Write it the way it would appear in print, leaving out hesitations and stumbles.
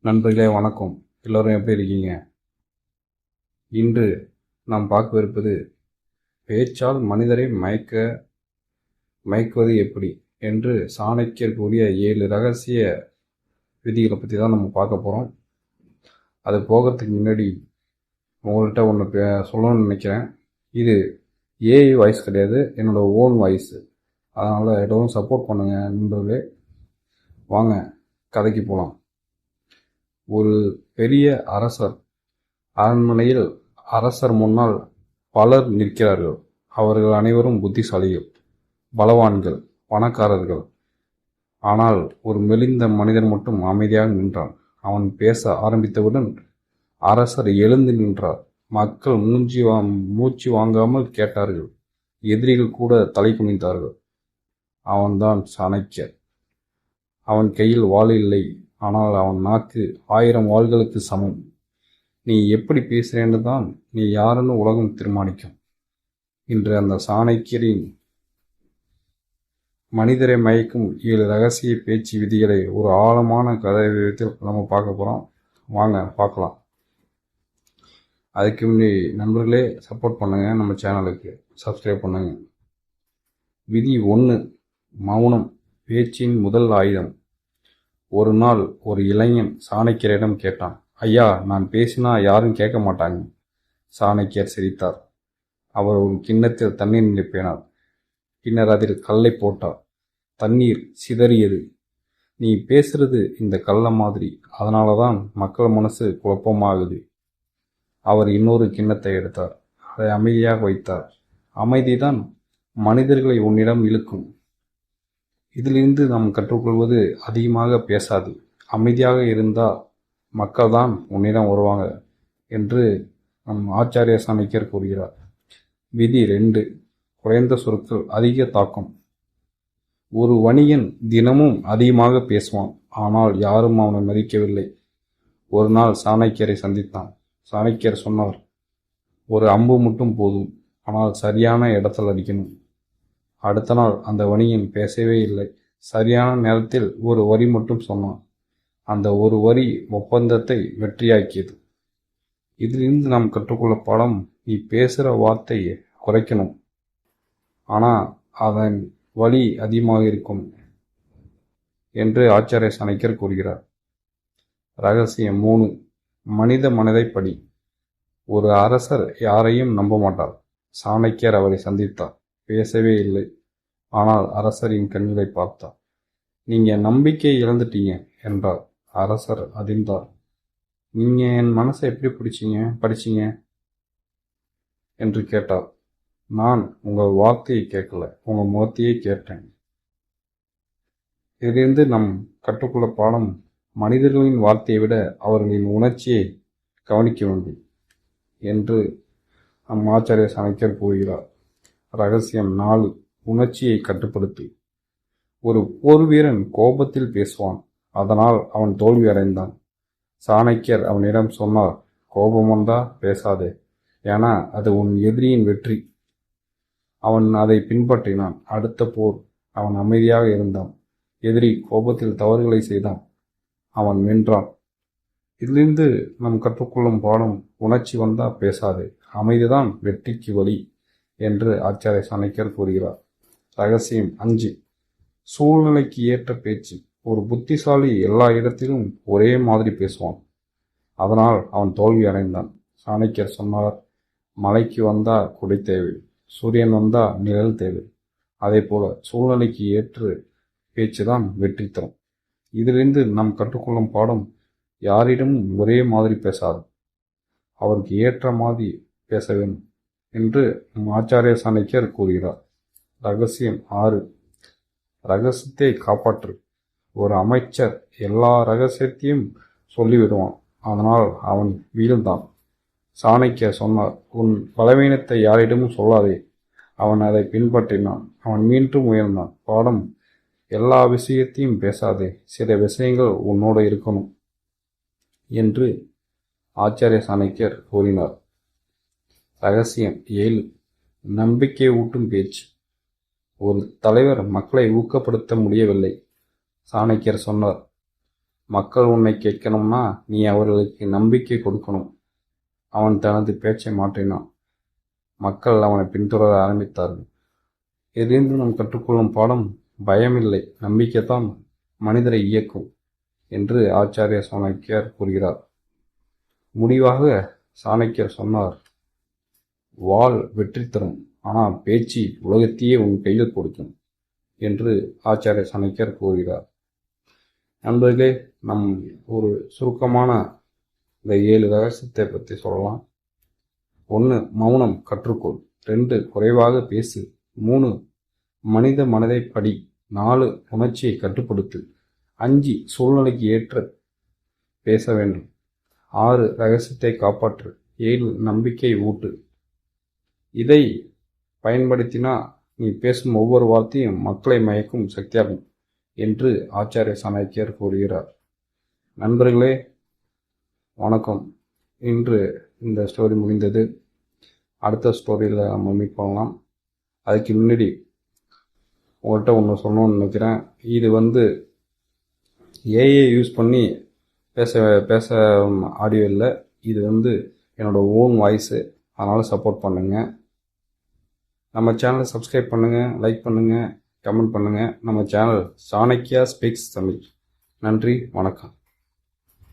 நண்பர்களே வணக்கம். எல்லோரும் எப்படி இருக்கீங்க? இன்று நாம் பார்க்கவிருப்பது பேச்சால் மனிதரை மயக்குவது எப்படி என்று சாணக்கியர் கூறிய 7 ரகசிய விதிகளை பற்றி தான் நம்ம பார்க்க போகிறோம். அது போகிறதுக்கு முன்னாடி உங்கள்கிட்ட ஒன்று சொல்லணும்னு நினைக்கிறேன். இது ஏஐ வாய்ஸ் கிடையாது, என்னோடய ஓன் வாய்ஸு. அதனால் எல்லோரும் சப்போர்ட் பண்ணுங்கள் நண்பர்களே. வாங்க கதைக்கு போகலாம். ஒரு பெரிய அரசர் அரண்மனையில் அரசர் முன்னால் பலர் நிற்கிறார்கள். அவர்கள் அனைவரும் புத்திசாலிகள், பலவான்கள், பணக்காரர்கள். ஆனால் ஒரு மெலிந்த மனிதன் மட்டும் அமைதியாக நின்றான். அவன் பேச ஆரம்பித்தவுடன் அரசர் எழுந்து நின்றார். மக்கள் மூச்சு வாங்காமல் கேட்டார்கள். எதிரிகள் கூட தலை குனிந்தார்கள். அவன்தான் சாணக்கியர். அவன் கையில் வாள் இல்லை, ஆனால் அவன் நாக்கு 1000 வாள்களுக்கு சமம். நீ எப்படி பேசுகிறேன்னு தான் நீ யாருன்னு உலகம் தீர்மானிக்கும். இன்று அந்த சாணக்கியரின் மனிதரை மயக்கும் 7 ரகசிய பேச்சு விதிகளை ஒரு ஆழமான கதை விதத்தில் நம்ம பார்க்க போகிறோம். வாங்க பார்க்கலாம். அதுக்கு முன்னாடி நண்பர்களே சப்போர்ட் பண்ணுங்கள், நம்ம சேனலுக்கு சப்ஸ்கிரைப் பண்ணுங்கள். விதி 1: மௌனம் பேச்சின் முதல் ஆயுதம். ஒரு நாள் ஒரு இளைஞன் சாணக்கியரிடம் கேட்டான், ஐயா, நான் பேசினா யாரும் கேட்க மாட்டாங்க. சாணக்கியர் சிரித்தார். அவர் ஒரு கிண்ணத்தில் தண்ணீர் நிரப்பினார். பின்னர் அதில் கல்லை போட்டார். தண்ணீர் சிதறியது. நீ பேசுறது இந்த கல்ல மாதிரி, அதனால தான் மக்கள் மனசு குழப்பமாகுது. அவர் இன்னொரு கிண்ணத்தை எடுத்தார். அதை அமைதியாக வைத்தார். அமைதிதான் மனிதர்களை உன்னிடம் இழுக்கும். இதிலிருந்து நாம் கற்றுக்கொள்வது அதிகமாக பேசாது, அமைதியாக இருந்தால் மக்கள் தான் உன்னிடம் வருவாங்க என்று நம் ஆச்சாரிய சாணக்கியர் கூறுகிறார். விதி 2: குறைந்த சொற்கள் அதிக தாக்கம். ஒரு வணிகன் தினமும் அதிகமாக பேசுவான், ஆனால் யாரும் அவனை மதிக்கவில்லை. ஒரு நாள் சாணக்கியரை சந்தித்தான். சாணக்கியர் சொன்னார், ஒரு அம்பு மட்டும் போதும், ஆனால் சரியான இடத்தில் அடிக்கணும். அடுத்த நாள் அந்த வணிகன் பேசவே இல்லை. சரியான நேரத்தில் ஒரு வரி மட்டும் சொன்னான். அந்த ஒரு வரி ஒப்பந்தத்தை வெற்றியாக்கியது. இதிலிருந்து நாம் கற்றுக்கொள்ள பாடம், நீ பேசுகிற வார்த்தையை குறைக்கணும், ஆனால் அதன் வலி அதிகமாக இருக்கும் என்று ஆச்சாரிய சாணக்கியர் கூறுகிறார். ரகசியம் 3: மனித மனதை படி. ஒரு அரசர் யாரையும் நம்ப மாட்டார். சாணக்கியர் அவரை சந்தித்தார். பேசவே இல்லை, ஆனால் அரசரின் கண்களை பார்த்தார். நீங்க நம்பிக்கை இழந்துட்டீங்க என்றார். அரசர் அதிர்ந்தார். நீங்க என் மனசை எப்படி படிச்சீங்க என்று கேட்டார். நான் உங்கள் வார்த்தையை கேட்கல, உங்க முகத்தையே கேட்டேன். இதிலிருந்து நம் கற்றுக்கொள்ள பாடம், மனிதர்களின் வார்த்தையை விட அவர்களின் உணர்ச்சியை கவனிக்க வேண்டும் என்று நம் ஆச்சாரிய சாணக்கியர் கூறுகிறார். ரகசியம் 4: உணர்ச்சியை கட்டுப்படுத்து. ஒரு போர் வீரன் கோபத்தில் பேசுவான், அதனால் அவன் தோல்வி அடைந்தான். சாணக்கியர் அவனிடம் சொன்னார், கோபம் வந்தா பேசாதே, ஏன்னா அது உன் எதிரியின் வெற்றி. அவன் அதை பின்பற்றினான். அடுத்த போர் அவன் அமைதியாக இருந்தான். எதிரி கோபத்தில் தவறுகளை செய்தான், அவன் வென்றான். இதிலிருந்து நாம் கற்றுக்கொள்ளும் பாடம், உணர்ச்சி வந்தா பேசாதே, அமைதிதான் வெற்றிக்கு வழி என்று ஆச்சாரிய சாணக்கியர் கூறுகிறார். ரகசியம் 5: சூழ்நிலைக்கு ஏற்ற பேச்சு. ஒரு புத்திசாலி எல்லா இடத்திலும் ஒரே மாதிரி பேசுவான், அதனால் அவன் தோல்வி அடைந்தான். சாணக்கியர் சொன்னார், மலைக்கு வந்தா குடை தேவை, சூரியன் வந்தா நிழல் தேவை. அதே போல சூழ்நிலைக்கு ஏற்ற பேச்சு தான் வெற்றி தரும். இதிலிருந்து நாம் கற்றுக்கொள்ளும் பாடம், யாரிடமும் ஒரே மாதிரி பேசாது, அவருக்கு ஏற்ற மாதிரி பேச வேண்டும் என்று ஆச்சாரிய சாணக்கியர் கூறுகிறார். ரகசியம் 6: ரகசியத்தை காப்பாற்று. ஒரு அமைச்சர் எல்லா ரகசியத்தையும் சொல்லிவிடுவான், அதனால் அவன் வீழ்ந்தான். சாணக்கியர் சொன்னார், உன் பலவீனத்தை யாரிடமும் சொல்லாதே. அவன் அதை பின்பற்றினான், அவன் மீண்டும் உயர்ந்தான். பாடம், எல்லா விஷயத்தையும் பேசாதே, சில விஷயங்கள் உன்னோடு இருக்கணும் என்று ஆச்சாரிய சாணக்கியர் கூறினார். ரகசியம் 7: நம்பிக்கை ஊட்டும் பேச்சு. ஒரு தலைவர் மக்களை ஊக்கப்படுத்த முடியவில்லை. சாணக்கியர் சொன்னார், மக்கள் உன்னை கேட்கணும்னா நீ அவர்களுக்கு நம்பிக்கை கொடுக்கணும். அவன் தனது பேச்சை மாற்றினான். மக்கள் அவனை பின்தொடர ஆரம்பித்தார்கள். இதிலிருந்து நாம் கற்றுக்கொள்ளும் பாடம் பயமில்லை, நம்பிக்கைத்தான் மனிதரை இயக்கும் என்று ஆச்சாரிய சாணக்கியர் கூறுகிறார். முடிவாக சாணக்கியர் சொன்னார், வாள் வெற்றி தரும், ஆனால் பேச்சு உலகத்தையே உன் கையில் கொடுக்கும் என்று ஆச்சாரிய சாணக்கியர் கூறுகிறார். நண்பர்களே, நம் ஒரு சுருக்கமான இந்த 7 ரகசியத்தை பற்றி சொல்லலாம். 1. மௌனம் கற்றுக்கொள். 2. குறைவாக பேசு. 3. மனித மனதை படி. 4. உணர்ச்சியை கட்டுப்படுத்து. 5. சூழ்நிலைக்கு ஏற்ற பேச வேண்டும். 6. ரகசியத்தை காப்பாற்று. 7. நம்பிக்கை ஊட்டு. இதை பயன்படுத்தினா நீ பேசும் ஒவ்வொரு வார்த்தையும் மக்களை மயக்கும் சக்தியாகும் என்று ஆச்சாரிய சாணக்கியர் கூறுகிறார். நண்பர்களே, வணக்கம். இன்று இந்த ஸ்டோரி முடிந்தது. அடுத்த ஸ்டோரியில் நம்ம மீட் பண்ணலாம். அதுக்கு முன்னாடி உங்கள்கிட்ட ஒன்று சொல்லணும்னு நினைக்கிறேன். இது ஏஐ யூஸ் பண்ணி பேச ஆடியோ இல்லை. இது என்னோடய ஓன் வாய்ஸு. அதனால் சப்போர்ட் பண்ணுங்கள். நம்ம சேனலை சப்ஸ்கிரைப் பண்ணுங்கள், லைக் பண்ணுங்கள், கமெண்ட் பண்ணுங்கள். நம்ம சேனல் சாணக்கியா ஸ்பீக்ஸ் தமிழ். நன்றி, வணக்கம்.